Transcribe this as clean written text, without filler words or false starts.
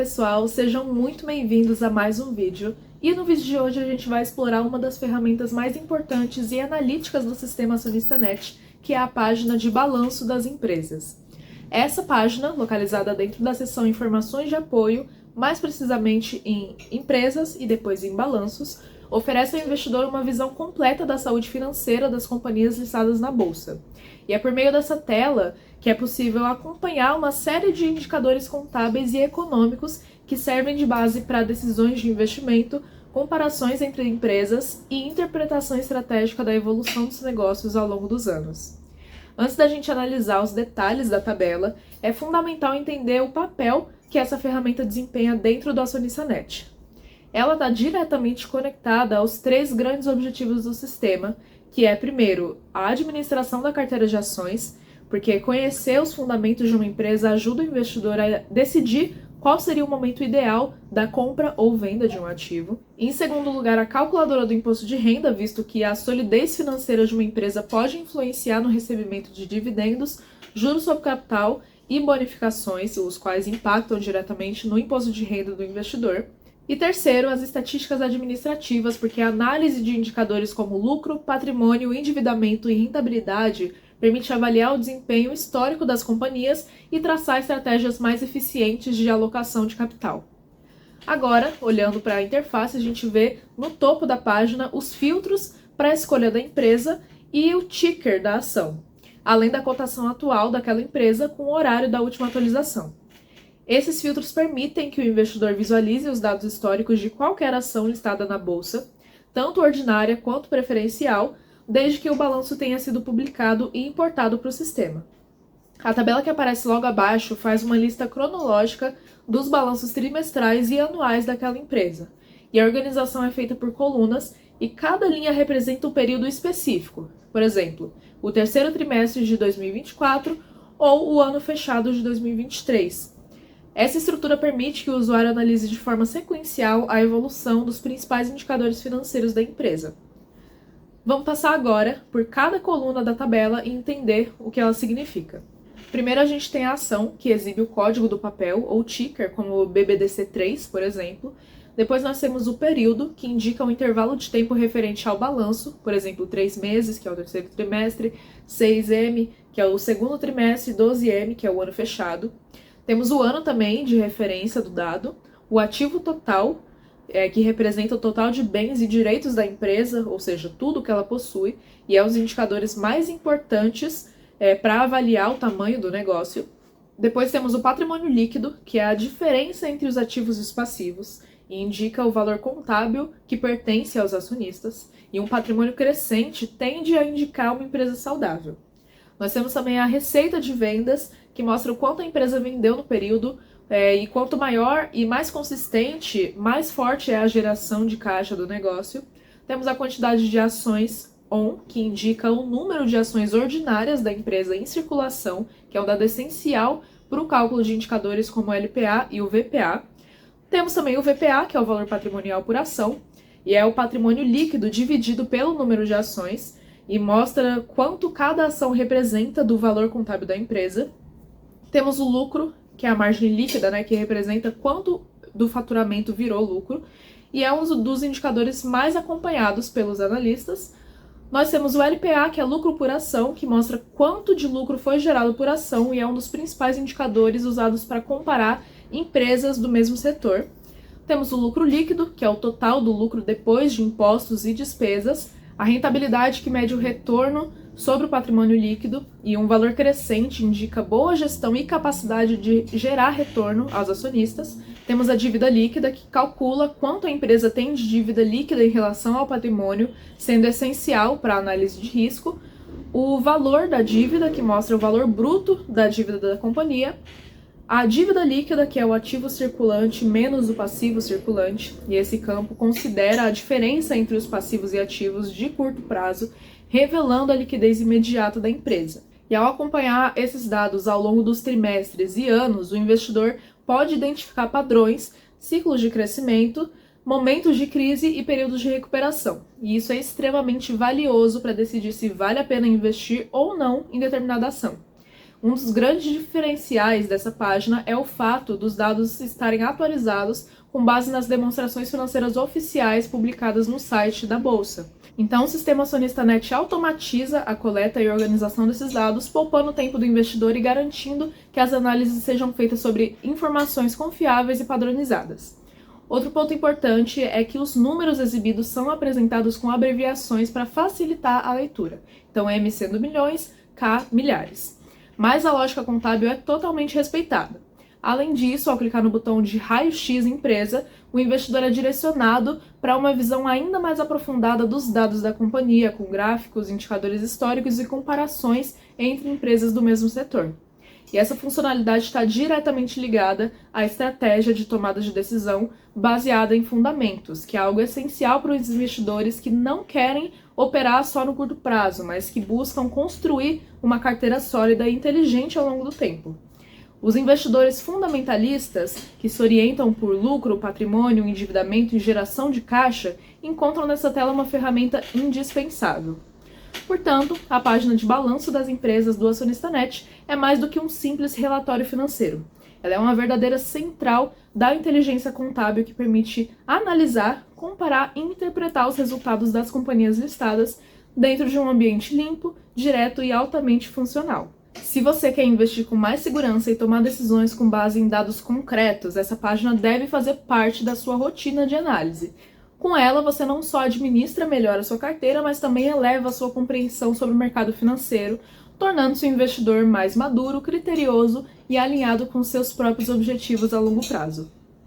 pessoal, sejam muito bem-vindos a mais um vídeo. E no vídeo de hoje a gente vai explorar uma das ferramentas mais importantes e analíticas do sistema acionista Net, que é a página de balanço das empresas. Essa página, localizada dentro da seção Informações de Apoio, mais precisamente em Empresas e depois em Balanços, oferece ao investidor uma visão completa da saúde financeira das companhias listadas na Bolsa. E é por meio dessa tela que é possível acompanhar uma série de indicadores contábeis e econômicos que servem de base para decisões de investimento, comparações entre empresas e interpretação estratégica da evolução dos negócios ao longo dos anos. Antes da gente analisar os detalhes da tabela, é fundamental entender o papel que essa ferramenta desempenha dentro do Acionista Net. Ela está diretamente conectada aos três grandes objetivos do sistema, que é, primeiro, a administração da carteira de ações, porque conhecer os fundamentos de uma empresa ajuda o investidor a decidir qual seria o momento ideal da compra ou venda de um ativo. Em segundo lugar, a calculadora do imposto de renda, visto que a solidez financeira de uma empresa pode influenciar no recebimento de dividendos, juros sobre capital e bonificações, os quais impactam diretamente no imposto de renda do investidor. E terceiro, as estatísticas administrativas, porque a análise de indicadores como lucro, patrimônio, endividamento e rentabilidade permite avaliar o desempenho histórico das companhias e traçar estratégias mais eficientes de alocação de capital. Agora, olhando para a interface, a gente vê no topo da página os filtros para a escolha da empresa e o ticker da ação, além da cotação atual daquela empresa com o horário da última atualização. Esses filtros permitem que o investidor visualize os dados históricos de qualquer ação listada na bolsa, tanto ordinária quanto preferencial, desde que o balanço tenha sido publicado e importado para o sistema. A tabela que aparece logo abaixo faz uma lista cronológica dos balanços trimestrais e anuais daquela empresa, e a organização é feita por colunas e cada linha representa um período específico, por exemplo, o terceiro trimestre de 2024 ou o ano fechado de 2023. Essa estrutura permite que o usuário analise de forma sequencial a evolução dos principais indicadores financeiros da empresa. Vamos passar agora por cada coluna da tabela e entender o que ela significa. Primeiro a gente tem a ação, que exibe o código do papel, ou ticker, como o BBDC3, por exemplo. Depois nós temos o período, que indica o intervalo de tempo referente ao balanço, por exemplo, 3 meses, que é o terceiro trimestre, 6M, que é o segundo trimestre, 12M, que é o ano fechado. Temos o ano também de referência do dado, o ativo total, que representa o total de bens e direitos da empresa, ou seja, tudo que ela possui, e é um dos indicadores mais importantes para avaliar o tamanho do negócio. Depois temos o patrimônio líquido, que é a diferença entre os ativos e os passivos, e indica o valor contábil que pertence aos acionistas, e um patrimônio crescente tende a indicar uma empresa saudável. Nós temos também a receita de vendas, que mostra o quanto a empresa vendeu no período, e quanto maior e mais consistente, mais forte é a geração de caixa do negócio. Temos a quantidade de ações ON, que indica o número de ações ordinárias da empresa em circulação, que é um dado essencial para o cálculo de indicadores como o LPA e o VPA. Temos também o VPA, que é o valor patrimonial por ação, e é o patrimônio líquido dividido pelo número de ações, e mostra quanto cada ação representa do valor contábil da empresa. Temos o lucro, que é a margem líquida, que representa quanto do faturamento virou lucro, e é um dos indicadores mais acompanhados pelos analistas. Nós temos o LPA, que é lucro por ação, que mostra quanto de lucro foi gerado por ação e é um dos principais indicadores usados para comparar empresas do mesmo setor. Temos o lucro líquido, que é o total do lucro depois de impostos e despesas, a rentabilidade, que mede o retorno sobre o patrimônio líquido, e um valor crescente indica boa gestão e capacidade de gerar retorno aos acionistas. Temos a dívida líquida, que calcula quanto a empresa tem de dívida líquida em relação ao patrimônio, sendo essencial para a análise de risco. O valor da dívida, que mostra o valor bruto da dívida da companhia. A dívida líquida, que é o ativo circulante menos o passivo circulante, e esse campo considera a diferença entre os passivos e ativos de curto prazo, revelando a liquidez imediata da empresa. E ao acompanhar esses dados ao longo dos trimestres e anos, o investidor pode identificar padrões, ciclos de crescimento, momentos de crise e períodos de recuperação. E isso é extremamente valioso para decidir se vale a pena investir ou não em determinada ação. Um dos grandes diferenciais dessa página é o fato dos dados estarem atualizados com base nas demonstrações financeiras oficiais publicadas no site da Bolsa. Então, o sistema acionista NET automatiza a coleta e organização desses dados, poupando o tempo do investidor e garantindo que as análises sejam feitas sobre informações confiáveis e padronizadas. Outro ponto importante é que os números exibidos são apresentados com abreviações para facilitar a leitura. Então, M sendo milhões, K milhares. Mas a lógica contábil é totalmente respeitada. Além disso, ao clicar no botão de raio-x empresa, o investidor é direcionado para uma visão ainda mais aprofundada dos dados da companhia, com gráficos, indicadores históricos e comparações entre empresas do mesmo setor. E essa funcionalidade está diretamente ligada à estratégia de tomada de decisão baseada em fundamentos, que é algo essencial para os investidores que não querem operar só no curto prazo, mas que buscam construir uma carteira sólida e inteligente ao longo do tempo. Os investidores fundamentalistas, que se orientam por lucro, patrimônio, endividamento e geração de caixa, encontram nessa tela uma ferramenta indispensável. Portanto, a página de balanço das empresas do Acionista NET é mais do que um simples relatório financeiro. Ela é uma verdadeira central da inteligência contábil que permite analisar, comparar e interpretar os resultados das companhias listadas dentro de um ambiente limpo, direto e altamente funcional. Se você quer investir com mais segurança e tomar decisões com base em dados concretos, essa página deve fazer parte da sua rotina de análise. Com ela, você não só administra melhor a sua carteira, mas também eleva a sua compreensão sobre o mercado financeiro, tornando-se um investidor mais maduro, criterioso e alinhado com seus próprios objetivos a longo prazo.